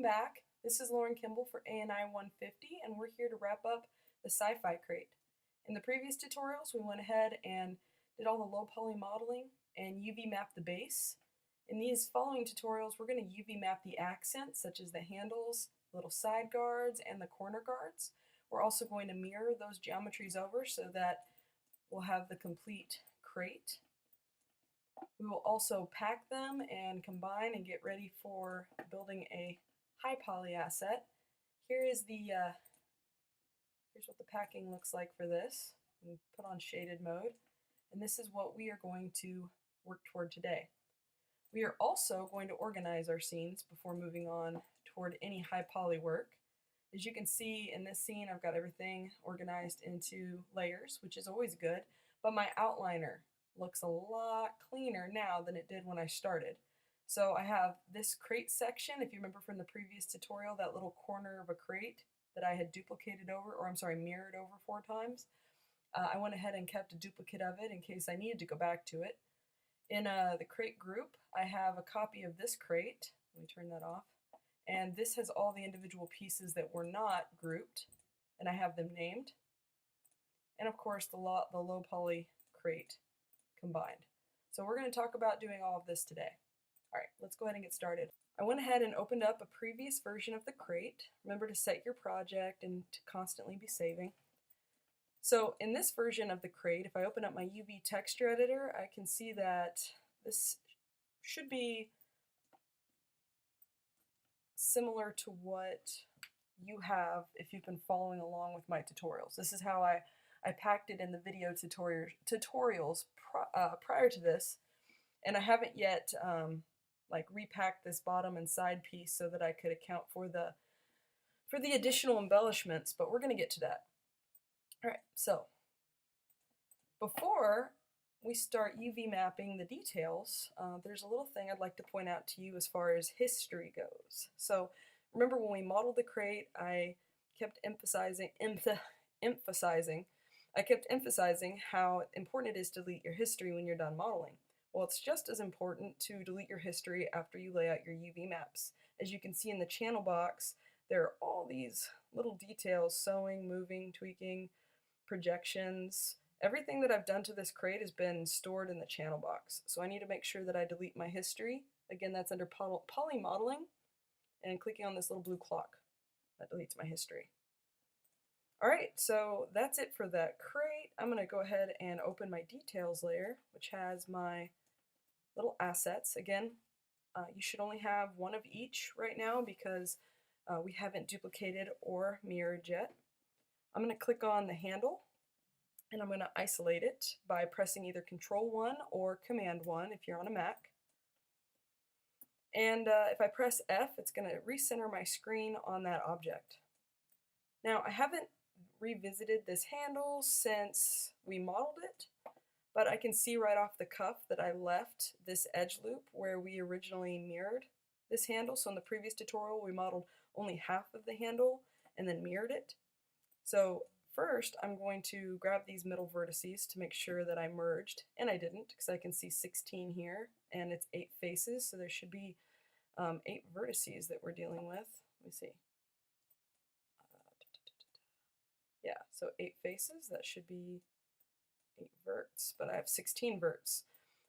back. This is Lauren Kimball for ANI 150, and we're here to wrap up the SciFi crate. In the previous tutorials, we went ahead and did all the low poly modeling and UV mapped the base. In these following tutorials, we're going to UV map the accents, such as the handles, little side guards, and the corner guards. We're also going to mirror those geometries over so that we'll have the complete crate. We will also pack them and combine and get ready for building a high poly asset. Here's what the packing looks like for this. We put on shaded mode, and this is what we are going to work toward today. We are also going to organize our scenes before moving on toward any high poly work. As you can see in this scene, I've got everything organized into layers, which is always good, but my outliner looks a lot cleaner now than it did when I started. So I have this crate section, if you remember from the previous tutorial, that little corner of a crate that I had duplicated over, or I'm sorry, mirrored over 4 times. I went ahead and kept a duplicate of it in case I needed to go back to it. In the crate group, I have a copy of this crate. Let me turn that off. And this has all the individual pieces that were not grouped, and I have them named. And of course, the low poly crate combined. So we're going to talk about doing all of this today. All right, let's go ahead and get started. I went ahead and opened up a previous version of the crate. Remember to set your project and to constantly be saving. So in this version of the crate, if I open up my UV texture editor, I can see that this should be similar to what you have if you've been following along with my tutorials. This is how I packed it in the video tutorials prior to this, and I haven't yet repacked this bottom and side piece so that I could account for the additional embellishments, but we're going to get to that. All right, so before we start UV mapping the details, there's a little thing I'd like to point out to you as far as history goes. So remember when we modeled the crate, I kept emphasizing how important it is to delete your history when you're done modeling. Well, it's just as important to delete your history after you lay out your UV maps. As you can see in the channel box, there are all these little details: sewing, moving, tweaking, projections. Everything that I've done to this crate has been stored in the channel box. So I need to make sure that I delete my history. Again, that's under poly modeling, and clicking on this little blue clock. That deletes my history. All right, so that's it for that crate. I'm going to go ahead and open my details layer, which has my little assets. Again, you should only have one of each right now because we haven't duplicated or mirrored yet. I'm going to click on the handle, and I'm going to isolate it by pressing either Control-1 or Command-1 if you're on a Mac. And if I press F, it's going to recenter my screen on that object. Now, I haven't revisited this handle since we modeled it, but I can see right off the cuff that I left this edge loop where we originally mirrored this handle. So in the previous tutorial, we modeled only half of the handle and then mirrored it. So first, I'm going to grab these middle vertices to make sure that I merged, and I didn't because I can see 16 here, and it's 8 faces, so there should be 8 vertices that we're dealing with. Let me see. Yeah, so 8 faces, that should be 8 verts, but I have 16 verts.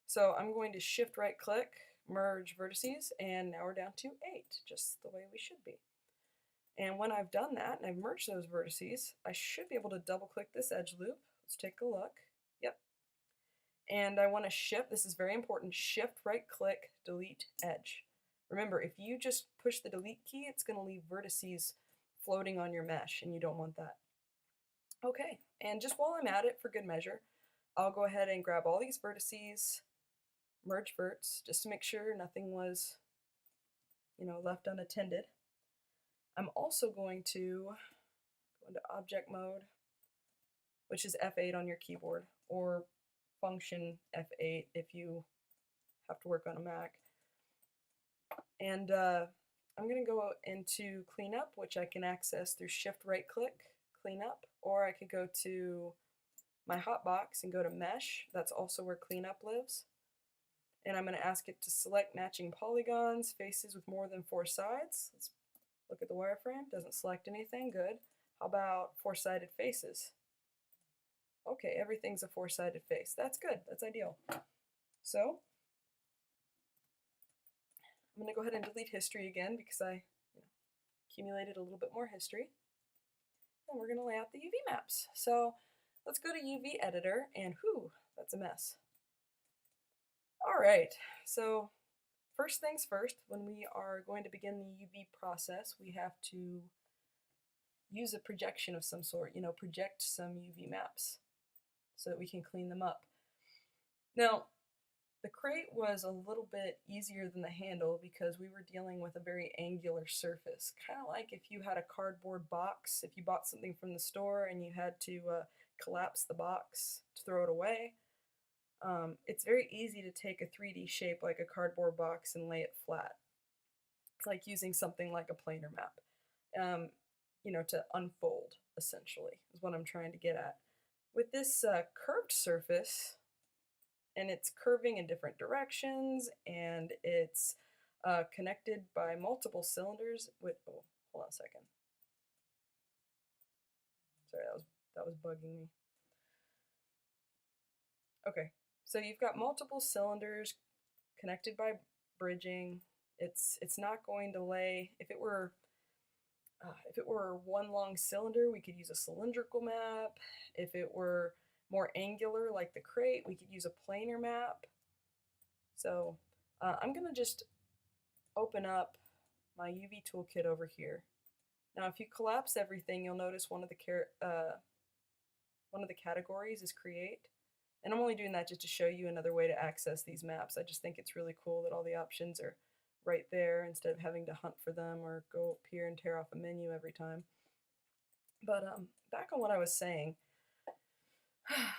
So I'm going to shift right click, merge vertices, and now we're down to 8, just the way we should be. And when I've done that and I've merged those vertices, I should be able to double click this edge loop. Let's take a look. Yep. And I want to shift, this is very important, shift right click, delete edge. Remember, if you just push the delete key, it's going to leave vertices floating on your mesh, and you don't want that. Okay, and just while I'm at it, for good measure, I'll go ahead and grab all these vertices, merge verts, just to make sure nothing was, left unattended. I'm also going to go into object mode, which is F8 on your keyboard, or function F8 if you have to work on a Mac. And I'm going to go into cleanup, which I can access through shift right click, cleanup, or I could go to my hotbox and go to mesh. That's also where cleanup lives. And I'm going to ask it to select matching polygons, faces with more than 4 sides. Let's Look at the wireframe, doesn't select anything, good. How about four-sided faces? Okay, everything's a four-sided face. That's good, that's ideal. So, I'm gonna go ahead and delete history again because I accumulated a little bit more history. And we're gonna lay out the UV maps. So, let's go to UV editor and whew, that's a mess. All right, so first things first, when we are going to begin the UV process, we have to use a projection of some sort, project some UV maps so that we can clean them up. Now, the crate was a little bit easier than the handle because we were dealing with a very angular surface, kind of like if you had a cardboard box, if you bought something from the store and you had to collapse the box to throw it away. It's very easy to take a 3D shape like a cardboard box and lay it flat. It's like using something like a planar map, to unfold, essentially, is what I'm trying to get at. With this curved surface, and it's curving in different directions, and it's connected by multiple cylinders with, oh, hold on a second. Sorry, that was bugging me. Okay, so you've got multiple cylinders connected by bridging. It's not going to lay, if it were one long cylinder, we could use a cylindrical map. If it were more angular like the crate, we could use a planar map. So I'm going to just open up my UV toolkit over here. Now if you collapse everything, you'll notice one of the categories is create. And I'm only doing that just to show you another way to access these maps. I just think it's really cool that all the options are right there instead of having to hunt for them or go up here and tear off a menu every time. But back on what I was saying,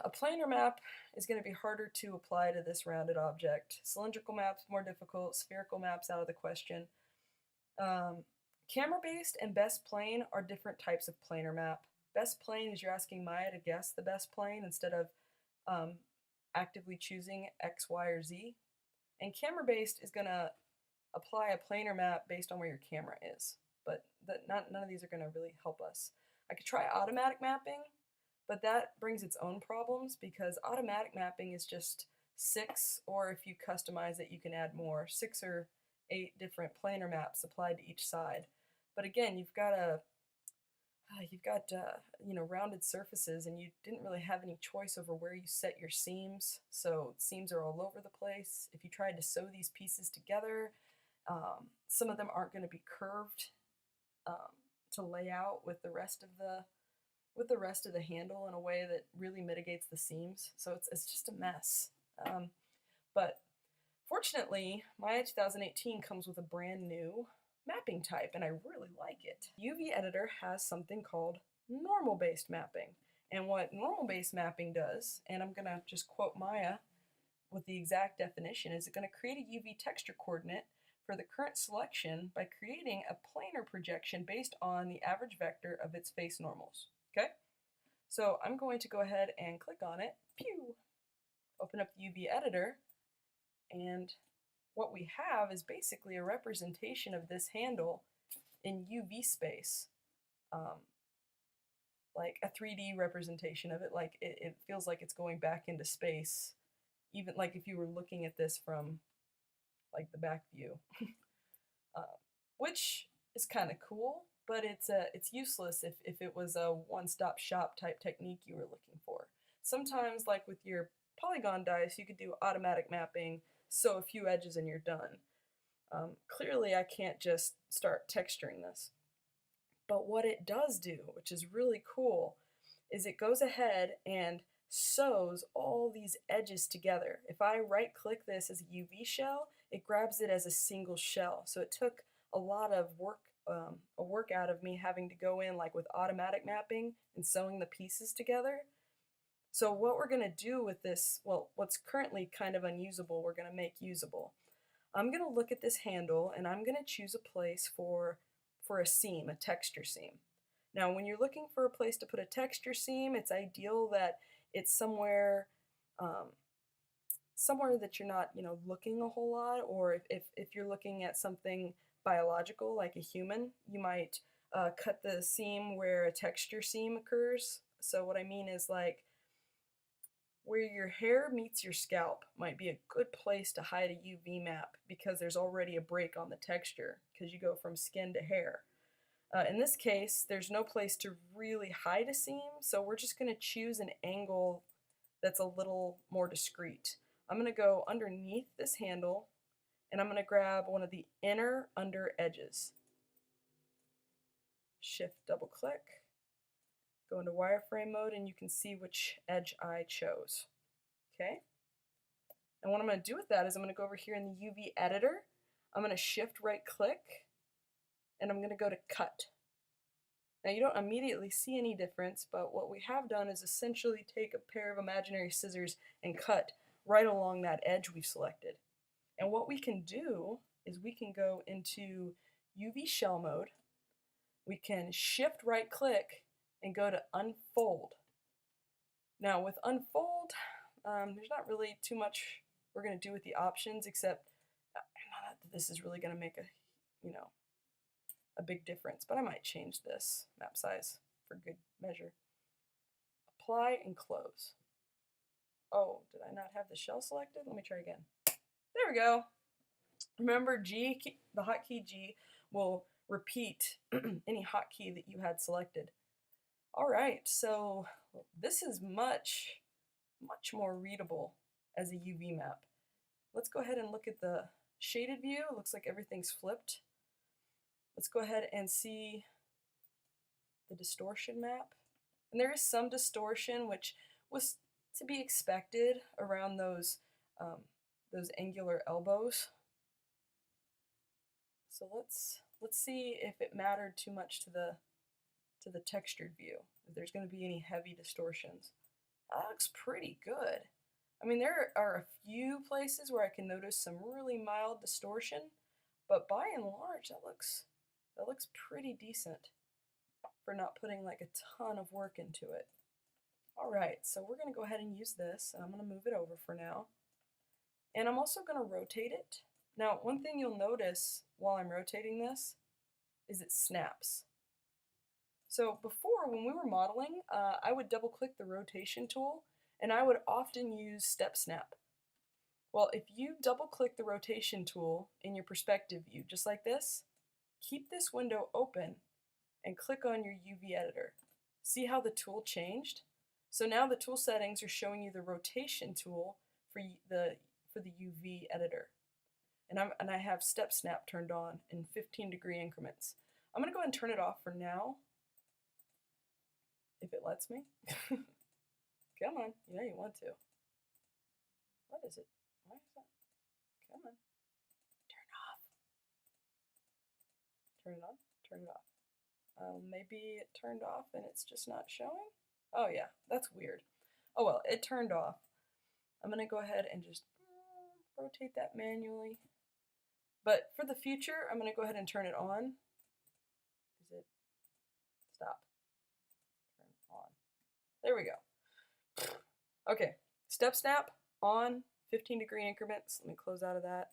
a planar map is going to be harder to apply to this rounded object. Cylindrical maps more difficult, spherical maps out of the question. Camera-based and best plane are different types of planar map. Best plane is you're asking Maya to guess the best plane instead of actively choosing X, Y, or Z. And camera-based is going to apply a planar map based on where your camera is. But none of these are going to really help us. I could try automatic mapping, but that brings its own problems because automatic mapping is just 6, or if you customize it, you can add more, 6 or 8 different planar maps applied to each side. But again, you've got rounded surfaces, and you didn't really have any choice over where you set your seams. So seams are all over the place. If you tried to sew these pieces together, some of them aren't going to be curved to lay out with the rest of the handle in a way that really mitigates the seams. So it's just a mess. But fortunately, Maya 2018 comes with a brand new mapping type, and I really like it. UV Editor has something called normal-based mapping. And what normal-based mapping does, and I'm going to just quote Maya with the exact definition, is it's going to create a UV texture coordinate for the current selection by creating a planar projection based on the average vector of its face normals. Okay? So I'm going to go ahead and click on it. Pew! Open up the UV Editor, and what we have is basically a representation of this handle in UV space. Like a 3D representation of it, like it feels like it's going back into space, even like if you were looking at this from like the back view, which is kind of cool, but it's useless if it was a one-stop shop type technique you were looking for. Sometimes, like with your polygon dice, you could do automatic mapping, sew a few edges and you're done. Clearly I can't just start texturing this. But what it does do, which is really cool, is it goes ahead and sews all these edges together. If I right-click this as a UV shell, it grabs it as a single shell. So it took a lot of work out of me having to go in like with automatic mapping and sewing the pieces together. So what we're going to do with this, well, what's currently kind of unusable, we're going to make usable. I'm going to look at this handle and I'm going to choose a place for a seam, a texture seam. Now, when you're looking for a place to put a texture seam, it's ideal that it's somewhere that you're not, looking a whole lot, or if you're looking at something biological, like a human. You might cut the seam where a texture seam occurs. So what I mean is like where your hair meets your scalp might be a good place to hide a UV map because there's already a break on the texture because you go from skin to hair. In this case, there's no place to really hide a seam, so we're just going to choose an angle that's a little more discreet. I'm going to go underneath this handle and I'm going to grab one of the inner under edges. Shift double click, go into wireframe mode, and you can see which edge I chose. Okay? And what I'm going to do with that is I'm going to go over here in the UV editor, I'm going to shift right click, and I'm going to go to cut. Now you don't immediately see any difference, but what we have done is essentially take a pair of imaginary scissors and cut right along that edge we've selected. And what we can do is we can go into UV shell mode, we can shift right click and go to unfold. Now with unfold, there's not really too much we're going to do with the options except not that this is really going to make a big difference, but I might change this map size for good measure. Apply and close. Oh, did I not have the shell selected? Let me try again. There we go. Remember G, the hotkey G will repeat any hotkey that you had selected. All right, so this is much more readable as a UV map. Let's go ahead and look at the shaded view. It looks like everything's flipped. Let's go ahead and see the distortion map. And there is some distortion, which was to be expected around those angular elbows. So let's see if it mattered too much to the textured view, if there's going to be any heavy distortions. That looks pretty good. I mean, there are a few places where I can notice some really mild distortion, but by and large, that looks pretty decent for not putting like a ton of work into it. All right, so we're going to go ahead and use this, and I'm going to move it over for now. And I'm also going to rotate it. Now, one thing you'll notice while I'm rotating this is it snaps. So before, when we were modeling, I would double click the rotation tool, and I would often use step snap. Well, if you double click the rotation tool in your perspective view, just like this, keep this window open and click on your UV editor. See how the tool changed? So now the tool settings are showing you the rotation tool for the UV editor. And I have step snap turned on in 15-degree increments. I'm going to go ahead and turn it off for now, if it lets me. Come on, you know you want to. What is it? Why is that? Come on. Turn off. Turn it on, turn it off. Maybe it turned off and it's just not showing? Oh yeah, that's weird. Oh well, it turned off. I'm going to go ahead and just rotate that manually. But for the future, I'm going to go ahead and turn it on. Is it? Stop. Turn on. There we go. Okay, step snap on 15-degree increments. Let me close out of that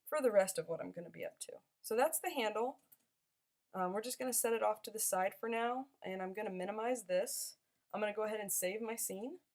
for the rest of what I'm going to be up to. So that's the handle. We're just going to set it off to the side for now, and I'm going to minimize this. I'm going to go ahead and save my scene.